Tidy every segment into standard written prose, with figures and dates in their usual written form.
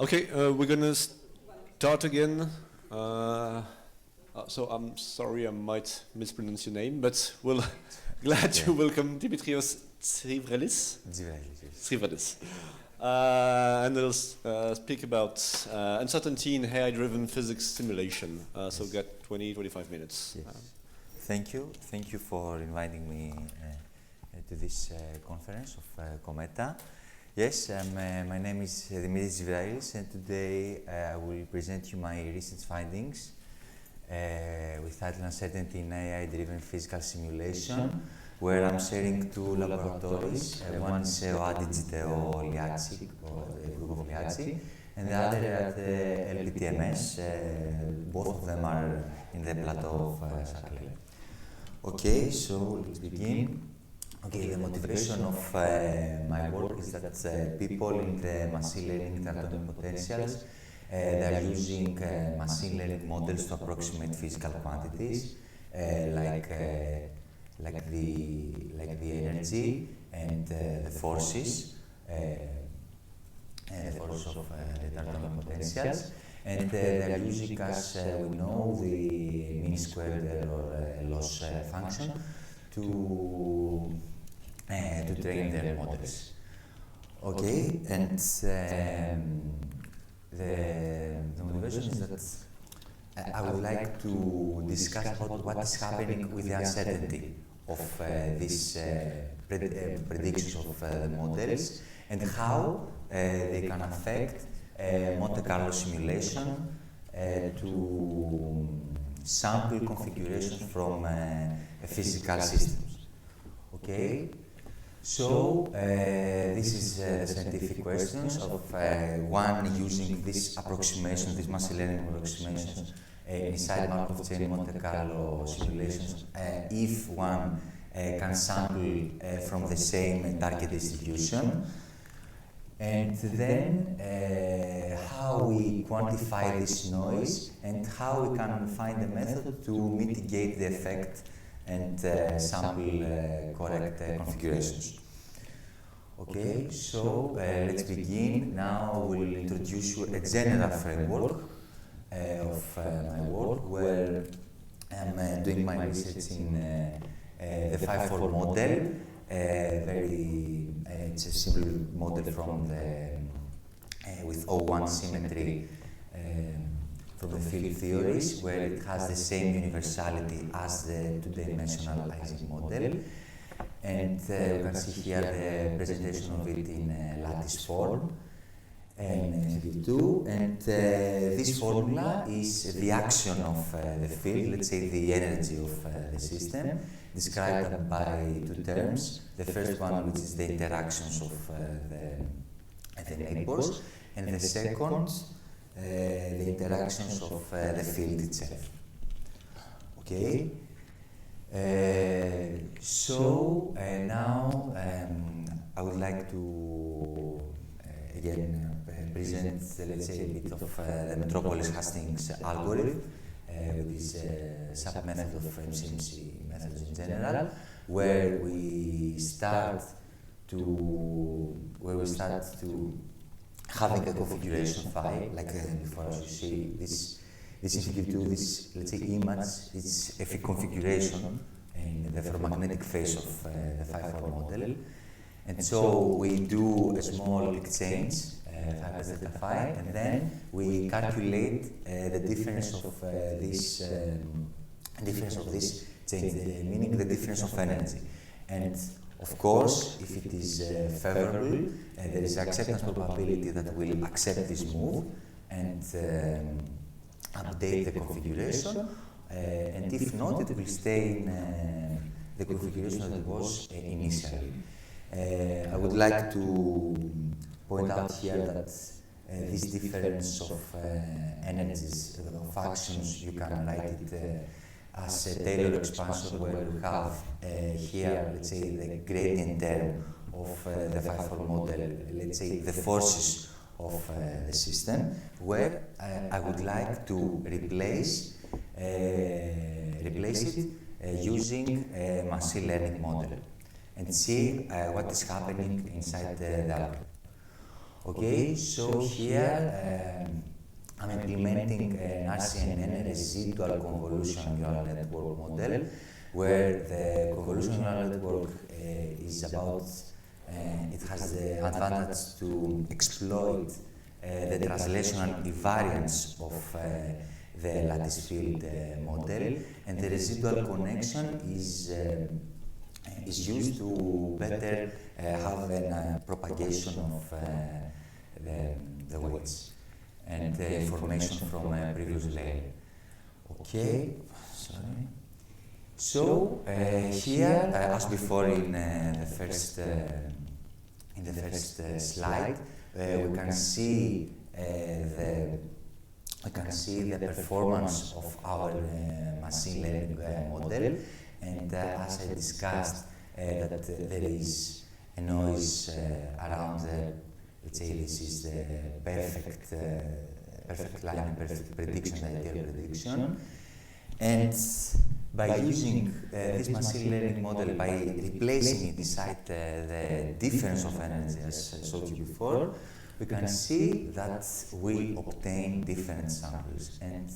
Okay, we're gonna start again. So I'm sorry, I might mispronounce your name, but we're glad to welcome Dimitrios TZIVRALIS. TZIVRALIS. And we'll speak about uncertainty in AI-driven physics simulation. So we've got 20-25 minutes. Yes. Thank you for inviting me to this conference of Cometa. Yes, my name is Dimitrios TZIVRALIS, and today I will present you my recent findings with title Uncertainty in AI-driven physical simulation, where I'm sharing two laboratories. One is CEA LPTMS, or the group of Liazzi, and the other at LPTMS. Both of them are in the plateau of Saclay. Okay, so let's begin. Okay, the motivation of my work is that people in the machine learning atomic potentials, they are using machine learning models to approximate physical quantities like the energy and the forces, of the atomic potentials, and they are using, as we know, the mean squared error loss function to train their models. Okay, and the motivation is that I would like to discuss about what is happening with the uncertainty of these predictions of the models and how they can affect Monte Carlo simulation to sample configurations from physical systems. Okay, so this is the scientific questions of one using this approximation, these machine learning approximations inside Markov chain Monte Carlo simulations, if one can sample from the same target distribution, and then how we quantify this noise and how we can find a method to mitigate the effect and sample correct configurations. Okay, so let's begin. Now we'll introduce you a general framework of my work, where I'm doing my research in the 5-4 model. It's a simple model from with O1 symmetry from the field theories, where it has the same universality as the two-dimensional Ising model. And you can see here the presentation of it in lattice form and V2. And this formula is the action of the field, let's say the energy of the system, described by two terms. The first one, which is the interactions of the neighbors, and the second, the interactions of the field itself. Okay, so now I would like to again present, let's say, a bit of the Metropolis-Hastings algorithm, which is a sub-method of MCMC methods in general, where we start to having a configuration file, like before, as you see, this is figure 2, this, let's say, image, it's a configuration in the ferromagnetic phase of the 5-4 model. And so we do a small peak change, 5 delta phi, and then we calculate the difference of this change, meaning the difference of energy. And of course, if it is favorable, there is acceptance probability that we'll accept this move and update the configuration. And if not, it will stay in the configuration that it was initially. I would like to point out here that this difference of energies, of actions, you can write it as a Taylor expansion, where we have here, let's say, the gradient term of the 5-4 model, let's say the forces of the system, where I would like to replace it using a machine learning model and see what is happening inside the algorithm. Okay, so here I'm implementing an RCNN residual convolution neural network model, where the convolution neural network is about, it has the advantage to exploit the translational invariance of the lattice field model, and the residual connection is used to better have a propagation of the weights and the information from a previous layer. Okay, sorry. So here, as before in the first slide, we can see the performance of our machine learning model, and as I discussed, that there is a noise around the, let's say this is the perfect line, perfect prediction, ideal prediction, and by using this machine learning model, by replacing it inside the difference of energy, as I showed you before, we can see that we obtain different samples. And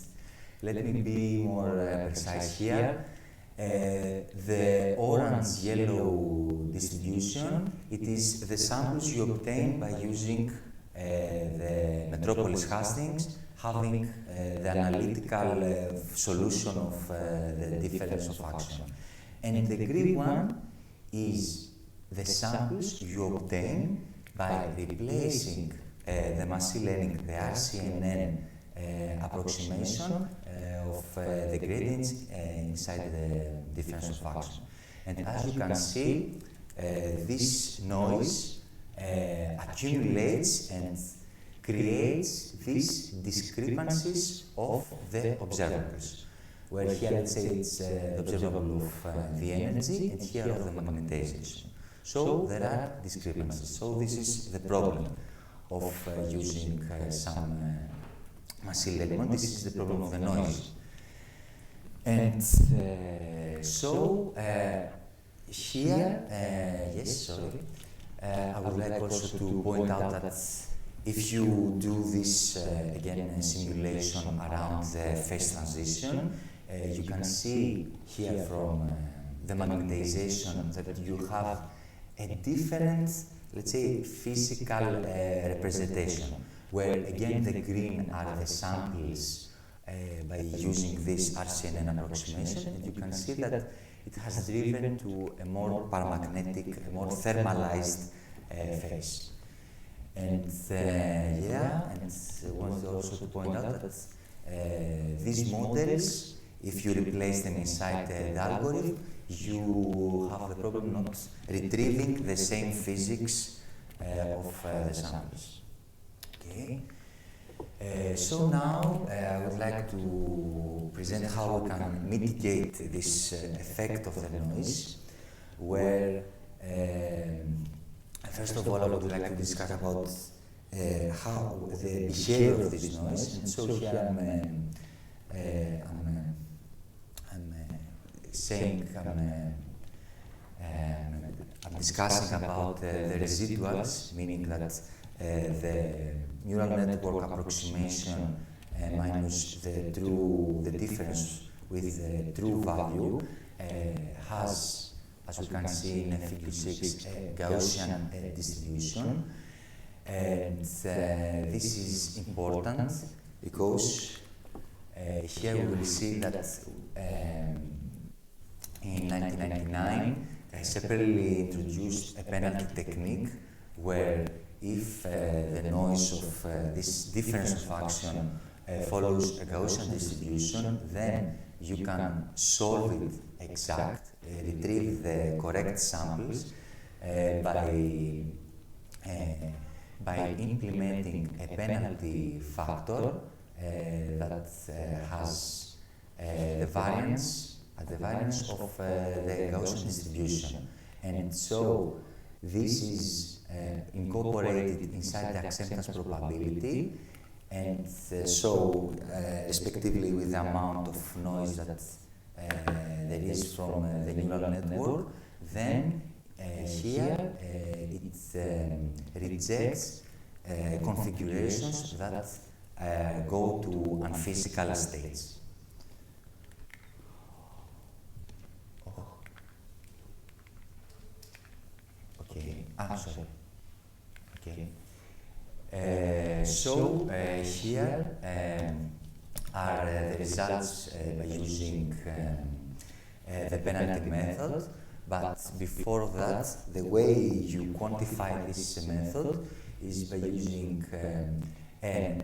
let me be more precise here. The orange-yellow distribution, it is the samples you obtain by using the Metropolis hastings, having the analytical solution of the difference of action. And the green one is the samples you obtain by replacing the machine learning, the RCNN approximation of the gradients inside the difference of action. And as you can see, this noise accumulates and creates these discrepancies of the observables, where here let's say it's the observable of the energy and here of the magnetization. So there are discrepancies. So this is the problem of using some machine learning. This is the problem of the noise. And so here, yes, sorry, I would like also to point out that if you do this, again, simulation around the phase transition, you can see here from the magnetization that you have a different, let's say, physical representation, where again the green are the samples by using this RCNN approximation, and you can see that it has driven to a more paramagnetic, a more thermalized phase. And yeah, and I want also to point out that these models, if you replace them inside the algorithm, you have the problem not retrieving the same physics of the samples. Okay. So now I would like to present how we can mitigate this effect of the noise, where first of all I would like to discuss about how the behavior of this noise. And so here I'm discussing about the residuals, meaning that the neural network approximation minus the difference with the true value has, as we can see in figure 6, a Gaussian distribution. And this is important because here we will see that in 1999 separately introduced a penalty technique where if the noise of this difference of action follows a Gaussian distribution, then you can solve it exact, retrieve the correct samples by implementing a penalty factor that has the variance of the Gaussian distribution. And so this is incorporated inside the acceptance probability, and so respectively with the amount of noise that there is from the neural network, then here it rejects configurations that go to unphysical states. Okay, sorry. Okay. Here are the results by using the penalty method, but before that, the way you quantify this method is by using an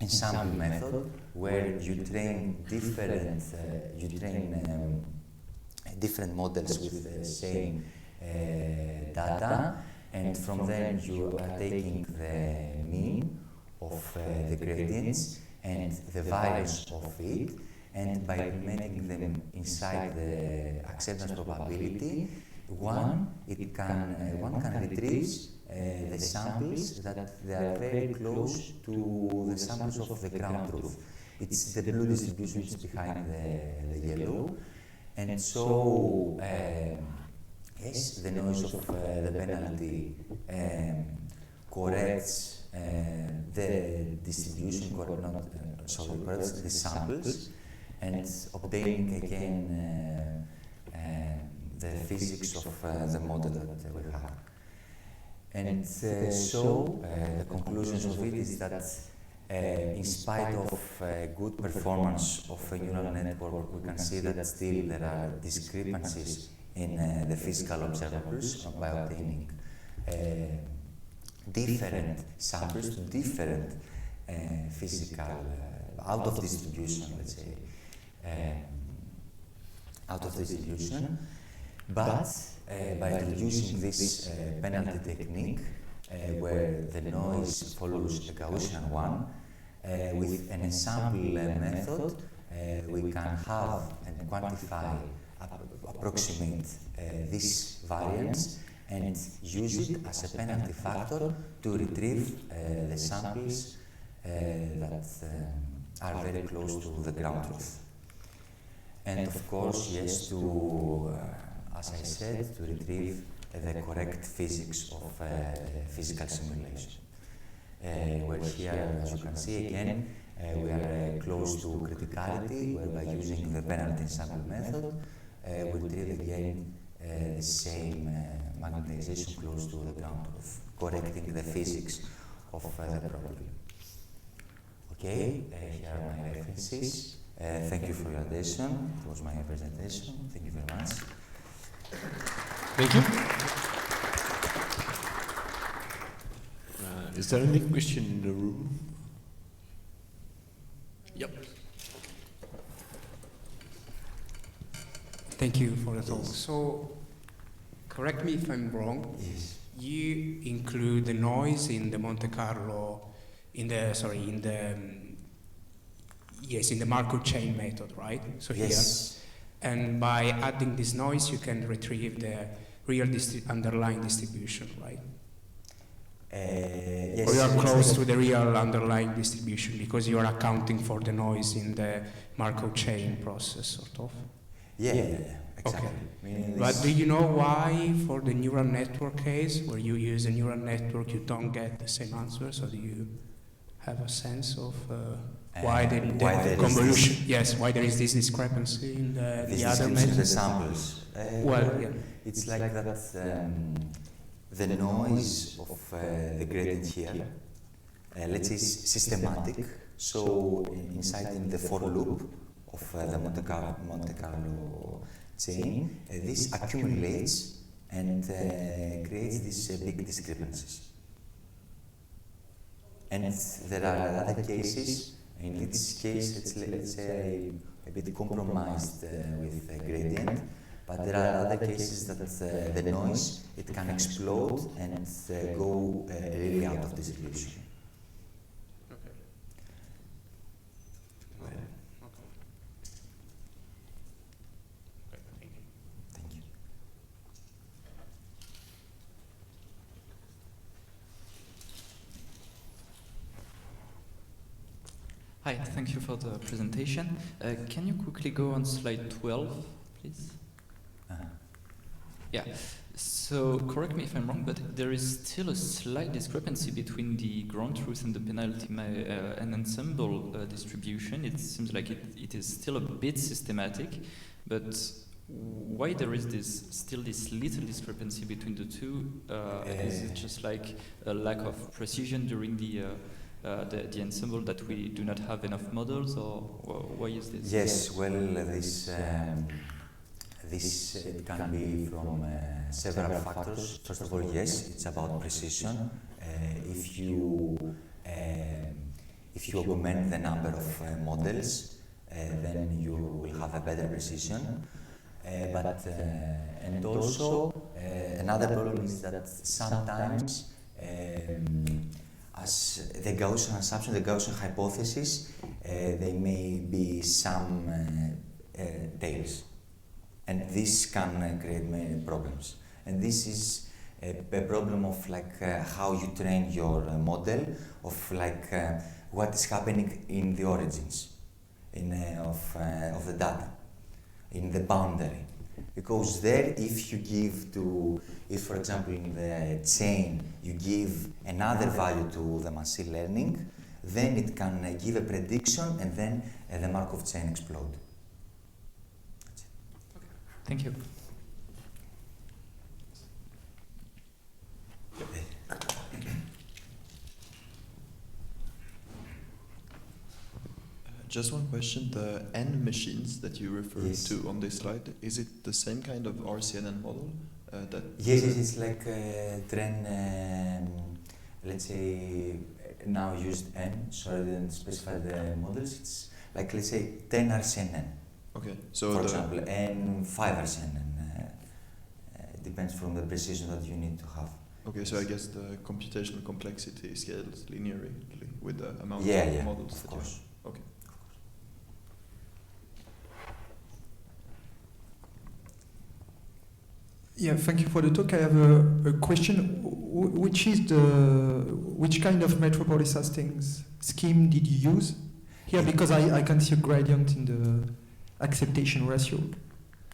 ensemble method where you train different models with the same data, and from there you are taking the mean of the gradients and the variance of it, and by implementing them inside the acceptance probability, one can retrieve the samples that they are very close to the samples of the ground truth. It's the blue distribution which is behind the yellow, and so yes, the noise of the penalty corrects the distribution, corrects the samples, and obtaining again the physics of the model that we have. And so the conclusions of it is that in spite of good performance of a neural network, we can see that still there are discrepancies in the physical observables by obtaining different samples to different physical out of distribution, let's say, out of distribution. But by introducing this penalty technique, where the noise follows a Gaussian one, with an ensemble method, we can have and quantify, approximate this variance and use it as a penalty factor to retrieve the samples that are very close to the ground truth. And of course, yes, to, as I said, to retrieve the correct physics of physical simulation. Where here, as you can see again, we are close to criticality, where by using the penalty ensemble method, we retrieve again the same magnetization close to the ground truth, correcting the physics of the problem. Okay, here are my references. Thank you for your attention. It was my presentation. Thank you very much. Thank you. Is there any question in the room? Yep. Thank you for the talk. So, correct me if I'm wrong. Yes. You include the noise in the Monte Carlo, in the Markov chain method, right? So Yes. Here, and by adding this noise, you can retrieve the real underlying distribution, right? Yes. Or you are close to the real underlying distribution because you are accounting for the noise in the Markov chain process, sort of. Yeah, exactly. Okay. But do you know why, for the neural network case, where you use a neural network, you don't get the same answers? Or do you have a sense of why the convolution? Yes, why there is this discrepancy in the other methods? The samples. Well, yeah. It's like that. The noise of the gradient here, let's say, is systematic. So inside in the for loop of the Monte Carlo chain, this accumulates and creates these big discrepancies. And there are other cases. In this case, let's say a bit compromised with the gradient. But there are other cases that the noise, it can explode and go really out of distribution. Okay. Well, Okay. Okay, thank you. thank you. Hi, thank you for the presentation. Can you quickly go on slide 12, please? Yeah, So, correct me if I'm wrong, but there is still a slight discrepancy between the ground truth and the penalty and ensemble distribution. It seems like it is still a bit systematic, but why there is still this little discrepancy between the two? Is it just like a lack of precision during the ensemble, that we do not have enough models, or why is this? Yes, well, this can be from several factors. First of all, yes, it's about precision. If you augment the number of models, then you will have a better precision. And also, another problem is that sometimes, as the Gaussian assumption, the Gaussian hypothesis, there may be some tails. And this can create many problems. And this is a problem of how you train your model, of what is happening in the origins of the data, in the boundary. Because there, if for example in the chain you give another value to the machine learning, then it can give a prediction, and then the Markov chain explodes. Thank you. Just one question, the N machines that you referred Yes. to on this slide, is it the same kind of RCNN model? Yes, it's like train, let's say, now used N, sorry I didn't specify the models, it's like, let's say, 10 RCNN. Okay, so for example, and 5 RCNN. Depends from the precision that you need to have. Okay, so I guess the computational complexity scales linearly with the amount of models of that course. you have. Okay. Yeah, thank you for the talk. I have a question. Which kind of metropolis hastings scheme did you use here? Because I can see a gradient in the acceptation ratio.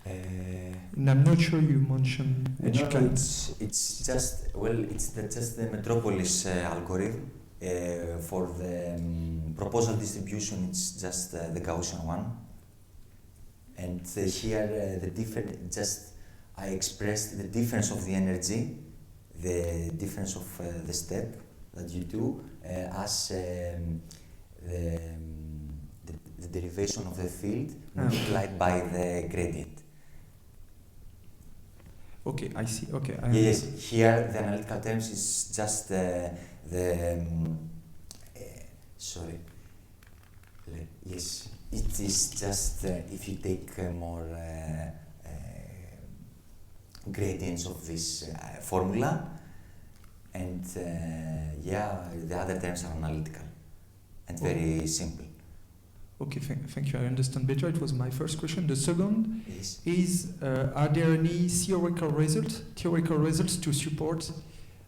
And I'm not sure you mentioned which kind. It's just the metropolis algorithm. For the proposal distribution, it's just the Gaussian one. And here I expressed the difference of the energy, the difference of the step that you do as the derivation of the field multiplied by the gradient. Okay, I see. Okay. Yes, here the analytical terms is just sorry. Yes, it is just if you take more gradients of this formula, and the other terms are analytical and very simple. Okay, thank you. I understand better. It was my first question. The second Yes. is, are there any theoretical results to support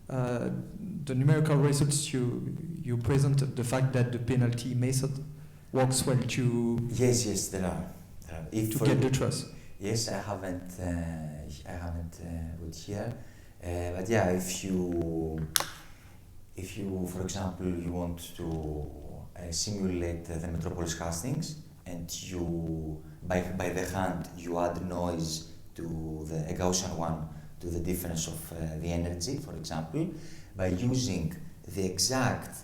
the numerical results you present, the fact that the penalty method works well to Yes, there are. To get the trust? Yes, I haven't put here, but yeah, if you, for example, you want to simulate the metropolis hastings, and you by the hand you add noise to the Gaussian one to the difference of the energy, for example, by using the exact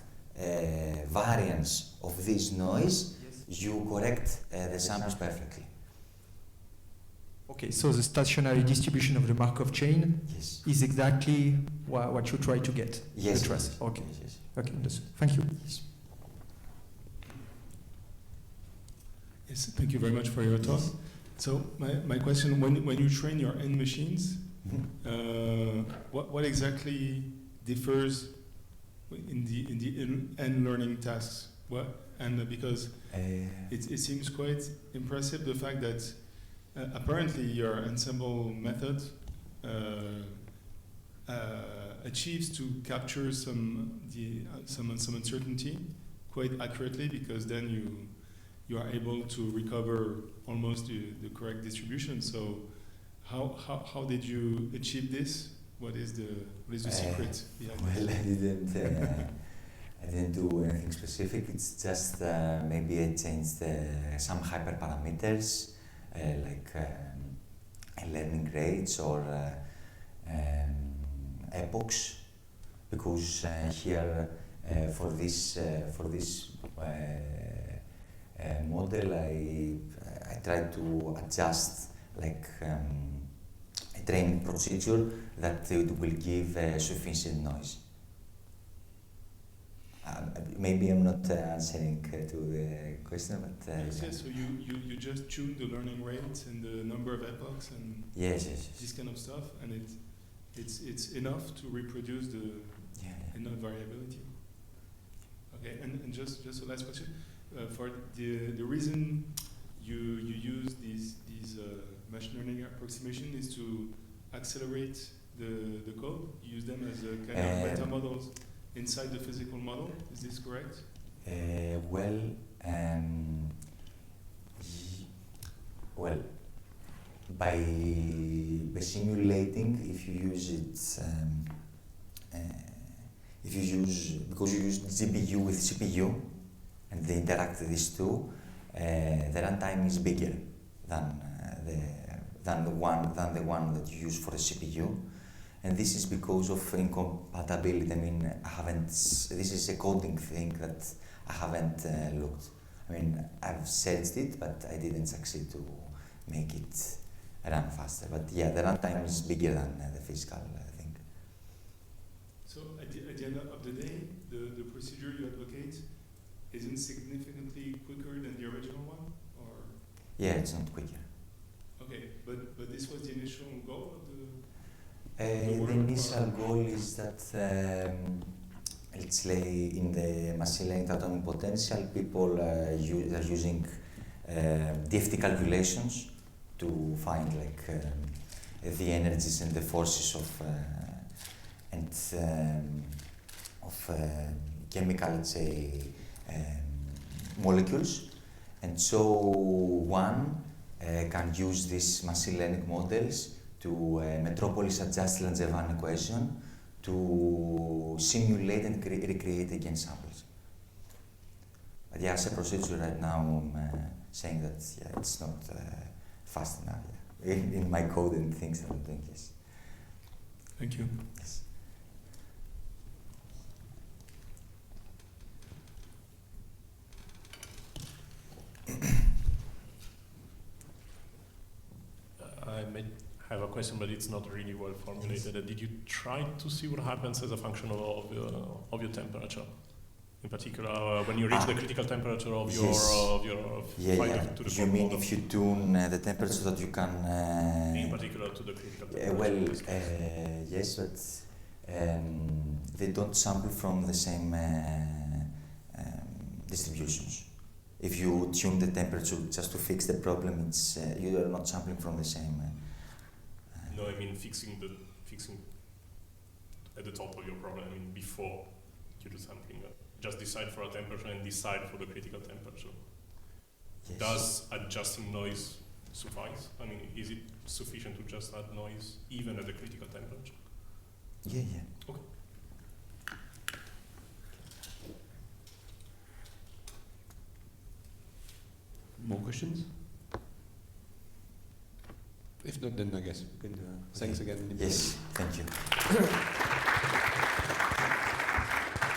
variance of this noise, you correct the samples perfectly. Okay, so the stationary distribution of the Markov chain is exactly what you try to get. Yes. The trust. Okay. Yes. Okay. Thank you. Yes, thank you very much for your talk. Yes. So my question, when you train your N machines, what exactly differs in the N learning tasks? Because it seems quite impressive, the fact that apparently your ensemble method achieves to capture some uncertainty quite accurately, because then you are able to recover almost the correct distribution. So how did you achieve this? What is the secret behind Well, this? I didn't do anything specific. It's just maybe I changed some hyperparameters like learning rates or epochs, because here for this model I tried to adjust like a training procedure that it will give sufficient noise. Maybe I'm not answering to the question, but yes, so you just tune the learning rates and the number of epochs and yes. this kind of stuff, and it's enough to reproduce the enough variability. Okay, and just the last question, for the reason you use these machine learning approximation is to accelerate the code. You use them as a kind of meta models inside the physical model. Is this correct? Well, by simulating, if you use it, because you use GPU with CPU, and they interact these two, the runtime is bigger than the one that you use for the CPU, and this is because of incompatibility. I mean, this is a coding thing that I haven't looked. I mean, I've searched it, but I didn't succeed to make it run faster. But yeah, the runtime is bigger than the physical thing. So at the end of the day, the procedure you advocate isn't significantly quicker than the original one, or? Yeah, it's not quicker. Okay, but this was the initial goal of the the initial goal is that let's say in the machine learning atomic potential, people are using DFT calculations to find like the energies and the forces of chemical, let's say, molecules, and so one can use these machine learning models to metropolis adjust Langevin equation to simulate and recreate again samples. But yeah, as a procedure right now, I'm saying that it's not fast enough. Yeah. In my code and things I'm doing, yes. Thank you. Yes. I may have a question, but it's not really well formulated. Yes. Did you try to see what happens as a function of your temperature? In particular, when you reach the critical temperature of your to the you mean model. If you tune the temperature that you can in particular to the critical temperature? Well, yes, but they don't sample from the same distributions. If you tune the temperature just to fix the problem, it's you are not sampling from the same. No, I mean fixing at the top of your problem. I mean before you do sampling. Just decide for a temperature and decide for the critical temperature. Yes. Does adjusting noise suffice? I mean, is it sufficient to just add noise even at the critical temperature? Yeah. Okay. More questions? If not, then I guess we can. Thanks again. Yes, thank you.